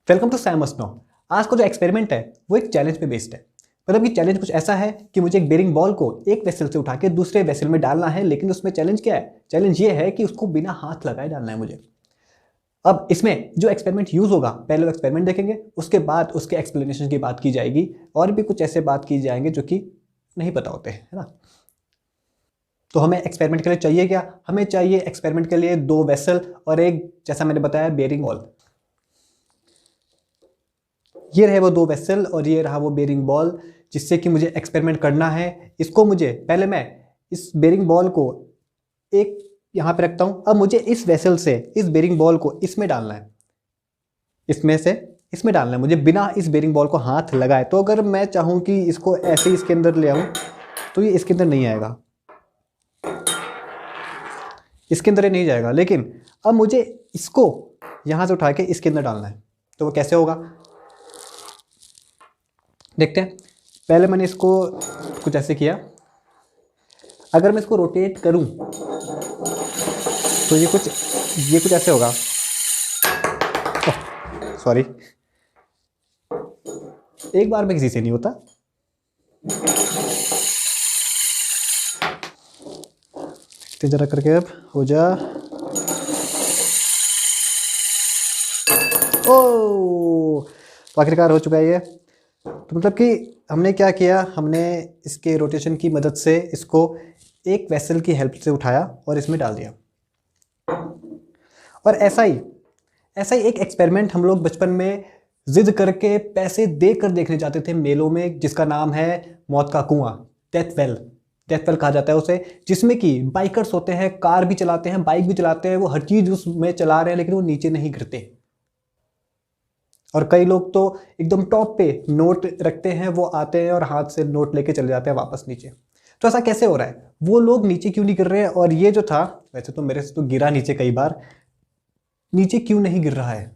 Welcome to साइमस now. आज का जो एक्सपेरिमेंट है वो एक चैलेंज पे बेस्ड है। मतलब कि चैलेंज कुछ ऐसा है कि मुझे एक बेरिंग बॉल को एक वेसल से उठा के दूसरे वेसल में डालना है, लेकिन उसमें चैलेंज क्या है? चैलेंज ये है कि उसको बिना हाथ लगाए डालना है मुझे। अब इसमें जो एक्सपेरिमेंट यूज होगा, पहले वो एक्सपेरिमेंट देखेंगे, उसके बाद उसके एक्सप्लेनेशन की बात की जाएगी और भी कुछ ऐसे बात की जाएंगे जो कि नहीं पता होते हैं, है ना। तो हमें एक्सपेरिमेंट के लिए चाहिए क्या? हमें चाहिए एक्सपेरिमेंट के लिए दो वेसल और एक, जैसा मैंने बताया, बेरिंग बॉल। ये रहे वो दो वेसल और ये रहा वो बेरिंग बॉल जिससे कि मुझे एक्सपेरिमेंट करना है। इसको मुझे पहले मैं इस बेरिंग बॉल को एक यहां पे रखता हूं। अब मुझे इस वेसल से इस बेरिंग बॉल को इसमें डालना है, इसमें से इसमें डालना है मुझे बिना इस बेरिंग बॉल को हाथ लगाए। तो अगर मैं चाहूं कि इसको ऐसे ही इसके अंदर ले आऊं तो ये इसके अंदर नहीं आएगा, इसके अंदर ये नहीं जाएगा। लेकिन अब मुझे इसको यहां से उठा के इसके अंदर डालना है। तो वो कैसे होगा देखते हैं। पहले मैंने इसको कुछ ऐसे किया। अगर मैं इसको रोटेट करूं तो ये कुछ ऐसे होगा। सॉरी, एक बार में किसी से नहीं होता। देखते जरा करके, अब हो जा। ओ, आखिरकार हो चुका है ये। तो मतलब कि हमने क्या किया, हमने इसके रोटेशन की मदद से इसको एक वेसल की हेल्प से उठाया और इसमें डाल दिया। और ऐसा ही एक एक्सपेरिमेंट हम लोग बचपन में जिद करके पैसे देकर देखने जाते थे मेलों में, जिसका नाम है मौत का कुआं, डेथ वेल कहा जाता है उसे। जिसमें कि बाइकर्स होते हैं, कार भी चलाते हैं, बाइक भी चलाते हैं, वो हर चीज उसमें चला रहे हैं, लेकिन वो नीचे नहीं गिरते। और कई लोग तो एकदम टॉप पे नोट रखते हैं, वो आते हैं और हाथ से नोट लेके चले जाते हैं वापस नीचे। तो ऐसा कैसे हो रहा है? वो लोग नीचे क्यों नहीं गिर रहे हैं? और ये जो था, वैसे तो मेरे से तो गिरा नीचे कई बार, नीचे क्यों नहीं गिर रहा है?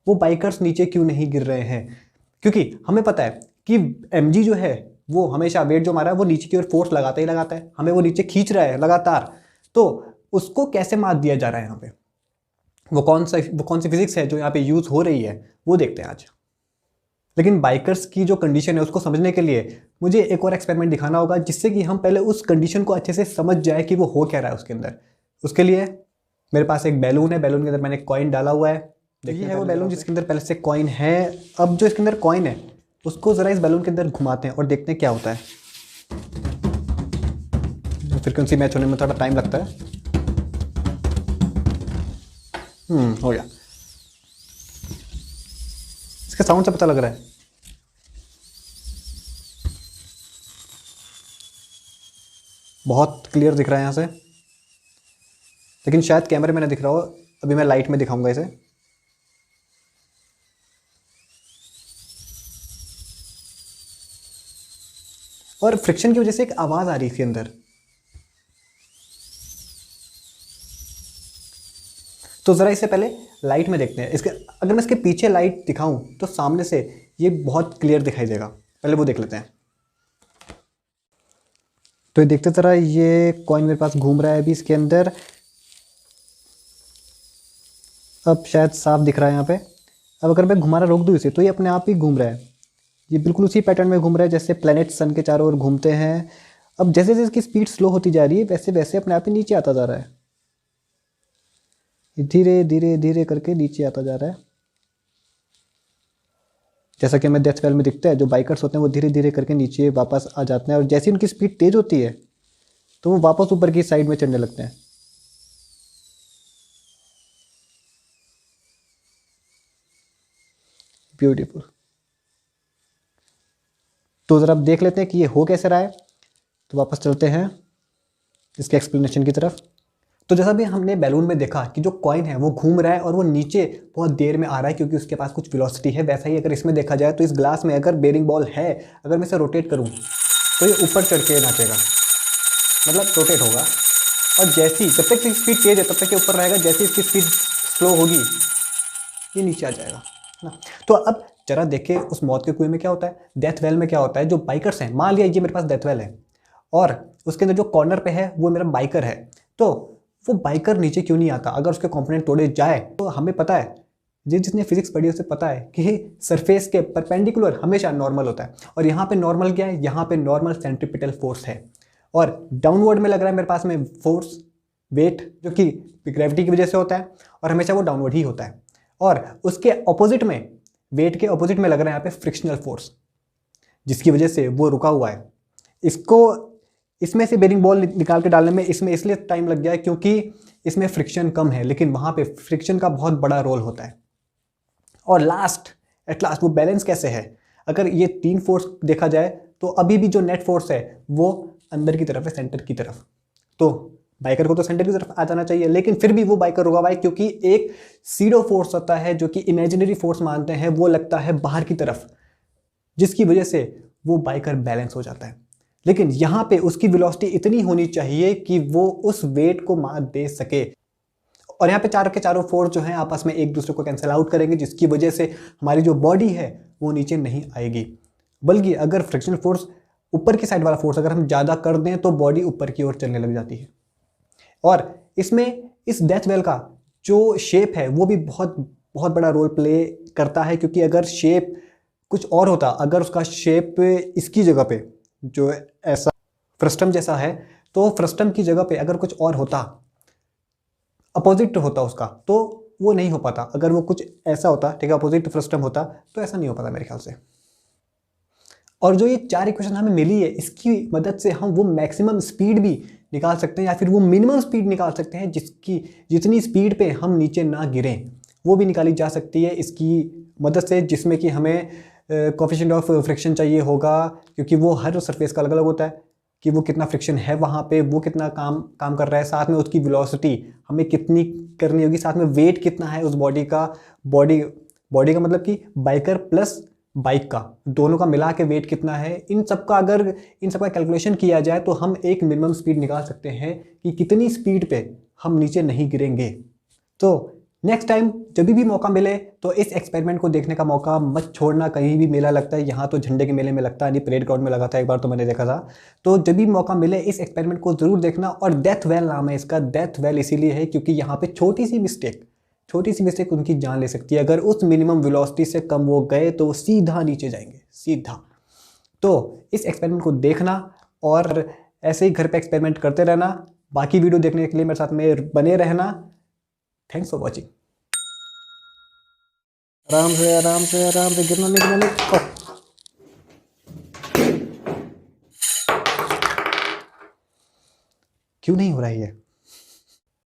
वो बाइकर्स नीचे क्यों नहीं गिर रहे हैं? क्योंकि हमें पता है कि एमजी जो है वो हमेशा वेट जो हमारा है वो नीचे की ओर फोर्स लगाता ही लगाता है, हमें वो नीचे खींच रहा है लगातार। तो उसको कैसे मात दिया जा रहा है यहाँ पे? वो कौन सी फिजिक्स है जो यहाँ पे यूज हो रही है, वो देखते हैं आज। लेकिन बाइकर्स की जो कंडीशन है उसको समझने के लिए मुझे एक और एक्सपेरिमेंट दिखाना होगा, जिससे कि हम पहले उस कंडीशन को अच्छे से समझ जाए कि वो हो क्या रहा है उसके अंदर। उसके लिए मेरे पास एक बैलून है, बैलून के अंदर मैंने कॉइन डाला हुआ है। देखिए है वो बैलून जिसके अंदर पहले से कॉइन है। अब जो इसके अंदर कॉइन है उसको जरा इस बैलून के अंदर घुमाते हैं और देखते हैं क्या होता है। फ्रीक्वेंसी मैच होने में थोड़ा टाइम लगता है। हो गया। इसके साउंड से पता लग रहा है। बहुत क्लियर दिख रहा है यहाँ से, लेकिन शायद कैमरे में ना दिख रहा हो। अभी मैं लाइट में दिखाऊंगा इसे। और फ्रिक्शन की वजह से एक आवाज आ रही है इसके अंदर। तो जरा इसे पहले लाइट में देखते हैं। इसके अगर मैं इसके पीछे लाइट दिखाऊं तो सामने से ये बहुत क्लियर दिखाई देगा। पहले वो देख लेते हैं। तो ये देखते जरा, ये कॉइन मेरे पास घूम रहा है अभी इसके अंदर। अब शायद साफ दिख रहा है यहाँ पे। अब अगर मैं घुमाना रोक दूँ इसे तो ये अपने आप ही घूम रहा है। ये बिल्कुल उसी पैटर्न में घूम रहा है जैसे प्लैनेट सन के चारों ओर घूमते हैं। अब जैसे जैसे इसकी स्पीड स्लो होती जा रही है वैसे वैसे अपने आप ही नीचे आता जा रहा है। ये धीरे धीरे धीरे करके नीचे आता जा रहा है। जैसा कि हमें डेथ वेल में दिखता है, जो बाइकर्स होते हैं वो धीरे धीरे करके नीचे वापस आ जाते हैं, और जैसे उनकी स्पीड तेज होती है तो वो वापस ऊपर की साइड में चढ़ने लगते हैं। ब्यूटीफुल। तो ज़रा अब देख लेते हैं कि ये हो कैसे रहा है। तो वापस चलते हैं इसके एक्सप्लेनेशन की तरफ। तो जैसा भी हमने बैलून में देखा कि जो कॉइन है वो घूम रहा है और वो नीचे बहुत देर में आ रहा है क्योंकि उसके पास कुछ वेलोसिटी है, वैसा ही अगर इसमें देखा जाए तो इस ग्लास में अगर बेरिंग बॉल है, अगर मैं इसे रोटेट करूं तो ये ऊपर चढ़ के नाचेगा, मतलब रोटेट होगा। और जैसी जब तक इसकी स्पीड तेज है तब तक ये ऊपर रहेगा, जैसे इसकी स्पीड स्लो होगी ये नीचे आ जाएगा ना। तो अब जरा देखे उस मौत के कुएं में क्या होता है, डेथ वेल में क्या होता है। जो बाइकर्स हैं, मान लिया ये मेरे पास डेथ वेल है और उसके अंदर जो कॉर्नर पे है वो मेरा बाइकर है, तो वो बाइकर नीचे क्यों नहीं आता? अगर उसके कंपोनेंट तोड़े जाए तो हमें पता है जिसने फिजिक्स पढ़ी उसे पता है कि सरफेस के परपेंडिकुलर हमेशा नॉर्मल होता है, और यहाँ पे नॉर्मल क्या है, यहाँ पे नॉर्मल सेंट्रीपिटल फोर्स है, और डाउनवर्ड में लग रहा है मेरे पास में फोर्स वेट जो कि ग्रेविटी की वजह से होता है, और हमेशा वो डाउनवर्ड ही होता है। और उसके ऑपोजिट में, वेट के ऑपोजिट में लग रहा है यहाँ पे फ्रिक्शनल फोर्स, जिसकी वजह से वो रुका हुआ है। इसको इसमें से बेरिंग बॉल निकाल के डालने में इसमें इसलिए टाइम लग गया है क्योंकि इसमें फ्रिक्शन कम है, लेकिन वहाँ पे फ्रिक्शन का बहुत बड़ा रोल होता है। और एट लास्ट वो बैलेंस कैसे है, अगर ये 3 फोर्स देखा जाए तो अभी भी जो नेट फोर्स है वो अंदर की तरफ है, सेंटर की तरफ। तो बाइकर को तो सेंटर की तरफ आ जाना चाहिए, लेकिन फिर भी वो बाइकर रुका हुआ है क्योंकि एक सीडो फोर्स होता है जो कि इमेजिनरी फोर्स मानते हैं, वो लगता है बाहर की तरफ, जिसकी वजह से वो बाइकर बैलेंस हो जाता है। लेकिन यहाँ पे उसकी वेलोसिटी इतनी होनी चाहिए कि वो उस वेट को मात दे सके, और यहाँ पे चारों के चारों फोर्स जो हैं आपस में एक दूसरे को कैंसिल आउट करेंगे, जिसकी वजह से हमारी जो बॉडी है वो नीचे नहीं आएगी। बल्कि अगर फ्रिक्शनल फोर्स, ऊपर की साइड वाला फोर्स अगर हम ज़्यादा कर दें तो बॉडी ऊपर की ओर चलने लग जाती है। और इसमें इस डेथ वेल का जो शेप है वो भी बहुत बहुत बड़ा रोल प्ले करता है, क्योंकि अगर शेप कुछ और होता, अगर उसका शेप इसकी जगह पे जो ऐसा फ्रस्टम जैसा है, तो फ्रस्टम की जगह पे अगर कुछ और होता, अपोजिट होता उसका, तो वो नहीं हो पाता। अगर वो कुछ ऐसा होता, ठीक है, अपोजिट फ्रस्टम होता, तो ऐसा नहीं हो पाता मेरे ख्याल से। और जो ये 4 इक्वेशन हमें मिली है, इसकी मदद से हम वो मैक्सिमम स्पीड भी निकाल सकते हैं, या फिर वो मिनिमम स्पीड निकाल सकते हैं जितनी स्पीड पे हम नीचे ना गिरें, वो भी निकाली जा सकती है इसकी मदद से, जिसमें कि हमें कोफिशिएंट ऑफ फ्रिक्शन चाहिए होगा, क्योंकि वो हर सरफेस का अलग अलग होता है कि वो कितना फ्रिक्शन है वहाँ पे, वो कितना काम कर रहा है, साथ में उसकी वेलोसिटी हमें कितनी करनी होगी, साथ में वेट कितना है उस बॉडी का मतलब कि बाइकर प्लस बाइक का, दोनों का मिला के वेट कितना है, इन सब का कैलकुलेशन किया जाए तो हम एक मिनिमम स्पीड निकाल सकते हैं कि कितनी स्पीड पे हम नीचे नहीं गिरेंगे। तो नेक्स्ट टाइम जब भी मौका मिले तो इस एक्सपेरिमेंट को देखने का मौका मत छोड़ना। कहीं भी मेला लगता है, यहाँ तो झंडे के मेले में लगता है नहीं, परेड ग्राउंड में लगा था एक बार, तो मैंने देखा था। तो जब भी मौका मिले इस एक्सपेरिमेंट को ज़रूर देखना। और डेथ वेल नाम है इसका, डेथ वेल इसीलिए है क्योंकि यहाँ पे छोटी सी मिस्टेक उनकी जान ले सकती है। अगर उस मिनिमम वेलोसिटी से कम वो गए तो वो सीधा नीचे जाएंगे, सीधा। तो इस एक्सपेरिमेंट को देखना और ऐसे ही घर पे एक्सपेरिमेंट करते रहना। बाकी वीडियो देखने के लिए मेरे साथ में बने रहना। Thanks for watching. आराम से गिरना नहीं। क्यों नहीं हो रहा है ये?